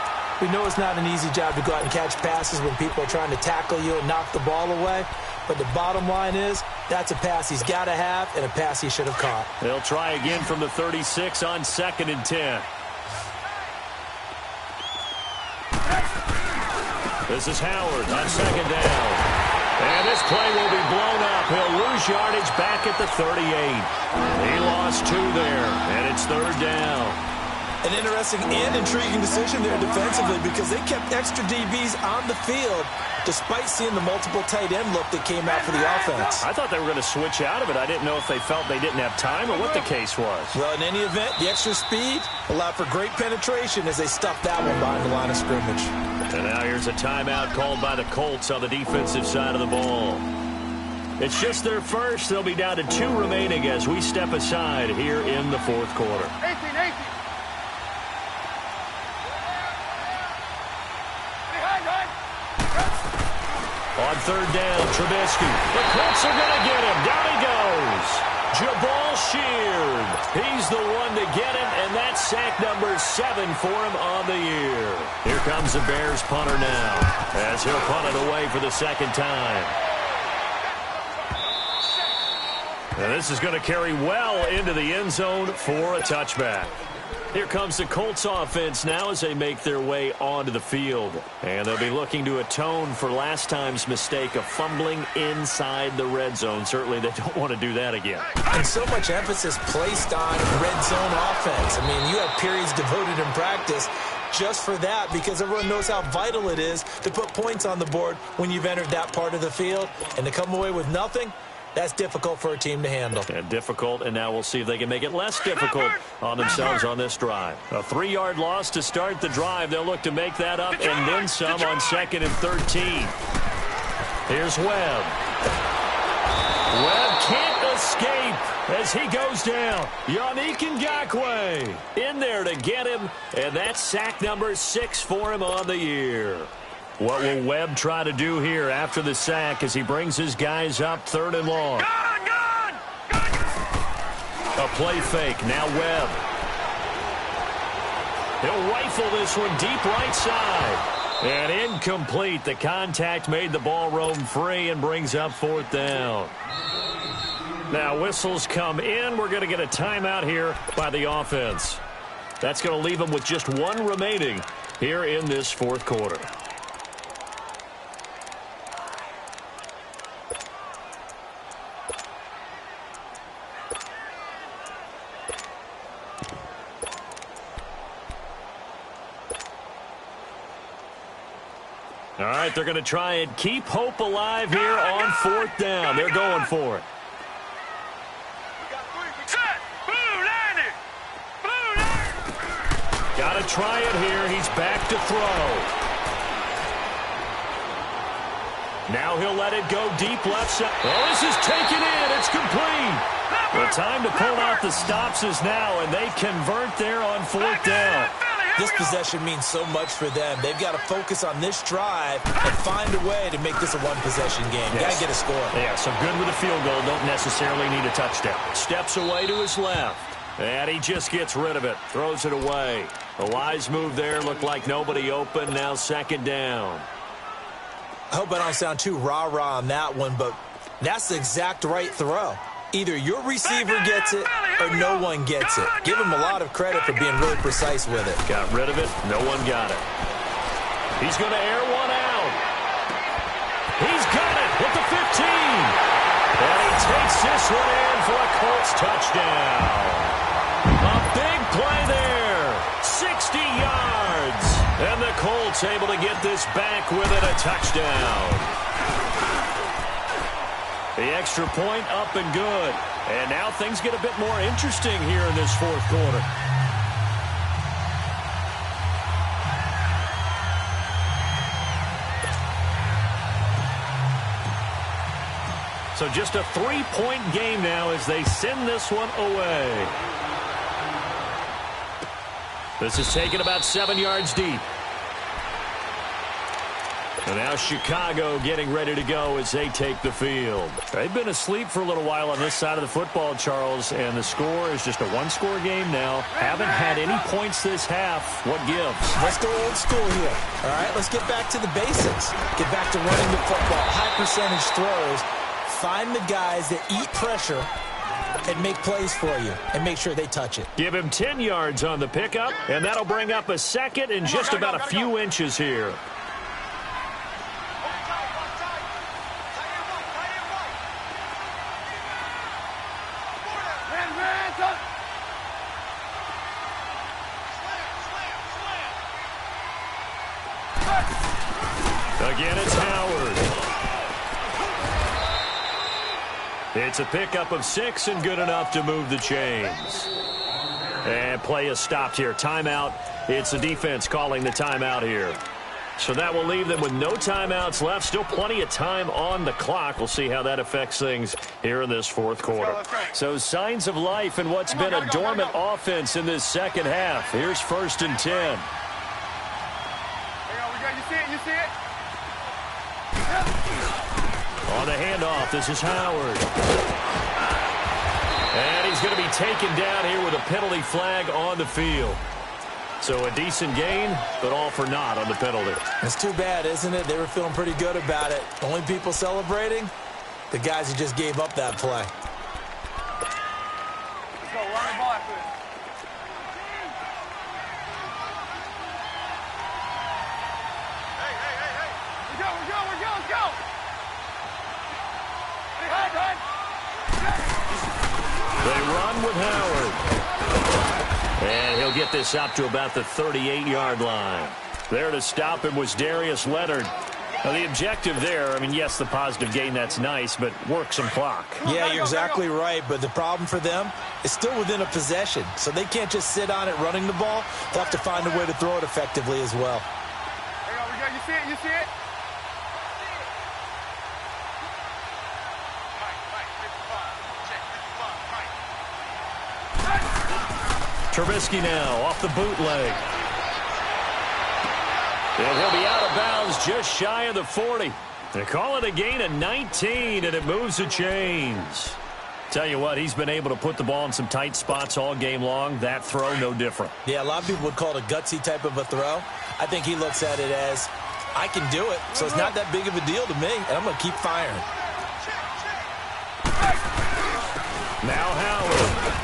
Speaker 3: We know it's not an easy job to go out and catch passes when people are trying to tackle you and knock the ball away. But the bottom line is, that's a pass he's got to have and a pass he should have caught.
Speaker 1: They'll try again from the 36 on 2nd and 10. This is Howard on 2nd down. And this play will be blown up. He'll lose yardage back at the 38. He lost 2 there, and it's 3rd down.
Speaker 3: An interesting and intriguing decision there defensively because they kept extra DBs on the field despite seeing the multiple tight end look that came out for the offense.
Speaker 1: I thought they were going to switch out of it. I didn't know if they felt they didn't have time or what the case was.
Speaker 3: Well, in any event, the extra speed allowed for great penetration as they stuffed that one behind the line of scrimmage.
Speaker 1: And now here's a timeout called by the Colts on the defensive side of the ball. It's just their first. They'll be down to 2 remaining as we step aside here in the 4th quarter.
Speaker 2: 18.
Speaker 1: On 3rd down, Trubisky. The Colts are going to get him. Down he goes. Jabal Sheard. He's the one to get him, and that's sack number 7 for him on the year. Here comes the Bears punter now as he'll punt it away for the 2nd time. And this is going to carry well into the end zone for a touchback. Here comes the Colts offense now as they make their way onto the field. And they'll be looking to atone for last time's mistake of fumbling inside the red zone. Certainly they don't want to do that again.
Speaker 3: And so much emphasis placed on red zone offense. I mean, you have periods devoted in practice just for that because everyone knows how vital it is to put points on the board when you've entered that part of the field. And to come away with nothing, that's difficult for a team to handle.
Speaker 1: And difficult, and now we'll see if they can make it less difficult on themselves on this drive. A 3-yard loss to start the drive. They'll look to make that up and then some on 2nd and 13. Here's Webb. Webb can't escape as he goes down. Yannick Ngakoue in there to get him, and that's sack number 6 for him on the year. What will Webb try to do here after the sack as he brings his guys up 3rd and long?
Speaker 2: Gone!
Speaker 1: A play fake. Now Webb. He'll rifle this one deep right side. And incomplete. The contact made the ball roam free and brings up 4th down. Now whistles come in. We're going to get a timeout here by the offense. That's going to leave them with just 1 remaining here in this 4th quarter. All right, they're going to try and keep hope alive here on 4th down. They're going for it.
Speaker 2: Set! Blue landing! Blue landing!
Speaker 1: Got to try it here. He's back to throw. Now he'll let it go deep left side. Oh, this is taken in. It's complete. The time to pull out the stops is now, and they convert there on 4th down.
Speaker 3: This possession means so much for them. They've got to focus on this drive and find a way to make this a one-possession game.
Speaker 1: Yes.
Speaker 3: Got to get a score.
Speaker 1: Yeah, so good with a field goal. Don't necessarily need a touchdown. Steps away to his left. And he just gets rid of it. Throws it away. A wise move there. Looked like nobody open. Now 2nd down.
Speaker 3: I hope I don't sound too rah-rah on that one, but that's the exact right throw. Either your receiver gets it or no one gets it. Give him a lot of credit for being really precise with it.
Speaker 1: Got rid of it. No one got it. He's going to air one out. He's got it with the 15. And he takes this one in for a Colts touchdown. A big play there. 60 yards. And the Colts able to get this back with it, a touchdown. The extra point up and good. And now things get a bit more interesting here in this 4th quarter. So just a 3-point game now as they send this one away. This is taken about 7 yards deep. And now Chicago getting ready to go as they take the field. They've been asleep for a little while on this side of the football, Charles, and the score is just a 1-score game now. Haven't had any points this half. What gives?
Speaker 3: Let's go old school here. All right, let's get back to the basics. Get back to running the football, high percentage throws. Find the guys that eat pressure and make plays for you and make sure they touch it.
Speaker 1: Give him 10 yards on the pickup, and that'll bring up a 2nd and just about a few inches here. Again, it's Howard. It's a pickup of 6 and good enough to move the chains. And play is stopped here. Timeout. It's the defense calling the timeout here. So that will leave them with no timeouts left. Still plenty of time on the clock. We'll see how that affects things here in this 4th quarter. So signs of life in what's been a dormant offense in this 2nd half. Here's 1st and 10.
Speaker 2: You see it?
Speaker 1: On the handoff, this is Howard. And he's going to be taken down here with a penalty flag on the field. So a decent gain, but all for naught on the penalty.
Speaker 3: It's too bad, isn't it? They were feeling pretty good about it. Only people celebrating, the guys who just gave up that play.
Speaker 2: Let's go, run the ball after this. Let's go.
Speaker 1: They run with Howard. And he'll get this up to about the 38-yard line. There to stop him was Darius Leonard. Now, the objective there, I mean, yes, the positive gain, that's nice, but work some clock.
Speaker 3: Yeah, you're exactly right, but the problem for them is still within a possession, so they can't just sit on it running the ball. They'll have to find a way to throw it effectively as well.
Speaker 2: You see it?
Speaker 1: Trubisky now off the bootleg. And he'll be out of bounds just shy of the 40. They call it a gain of 19, and it moves the chains. Tell you what, he's been able to put the ball in some tight spots all game long. That throw, no different.
Speaker 3: Yeah, a lot of people would call it a gutsy type of a throw. I think he looks at it as, I can do it, so it's not that big of a deal to me, and I'm going to keep firing.
Speaker 1: Now Howard.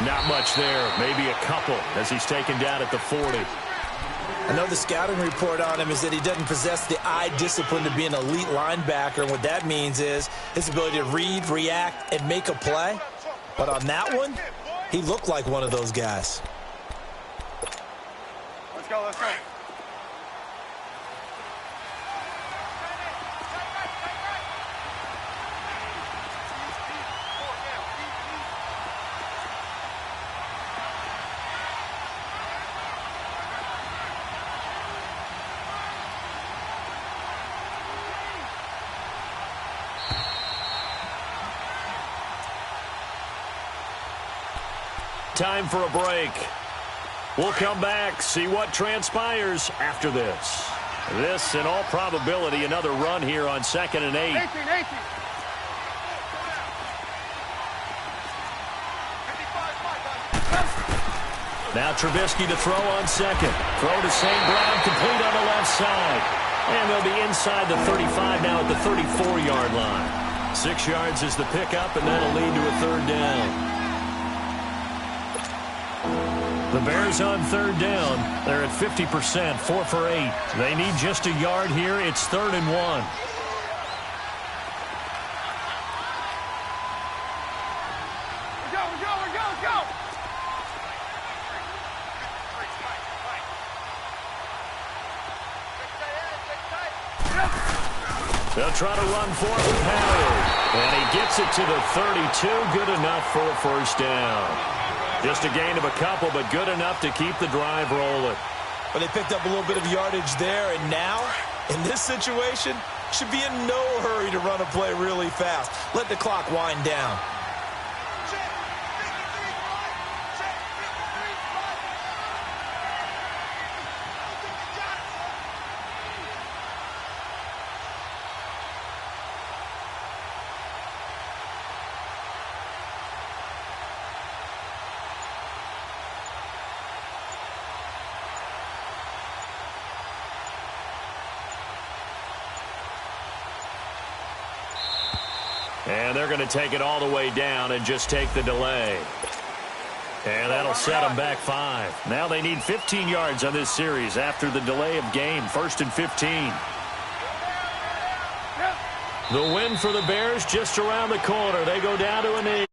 Speaker 1: Not much there. Maybe a couple as he's taken down at the 40.
Speaker 3: I know the scouting report on him is that he doesn't possess the eye discipline to be an elite linebacker. And what that means is his ability to read, react, and make a play. But on that one, he looked like one of those guys.
Speaker 2: Let's go, let's go.
Speaker 1: Time for a break. We'll come back, see what transpires after this. This, in all probability, another run here on 2nd and 8.
Speaker 2: 18.
Speaker 1: Now Trubisky to throw on second. Throw to St. Brown, complete on the left side. And they'll be inside the 35 now at the 34-yard line. 6 yards is the pickup, and that'll lead to a third down. The Bears on third down. They're at 50%, 4 for 8. They need just a yard here. It's 3rd and 1.
Speaker 2: Let's go.
Speaker 1: They'll try to run for it with Howard. And he gets it to the 32. Good enough for a first down. Just a gain of a couple, but good enough to keep the drive rolling.
Speaker 3: But they picked up a little bit of yardage there, and now, in this situation, should be in no hurry to run a play really fast. Let the clock wind down.
Speaker 1: And they're going to take it all the way down and just take the delay. And that'll set them back 5. Now they need 15 yards on this series after the delay of game. 1st and 15. The win for the Bears just around the corner. They go down to a knee.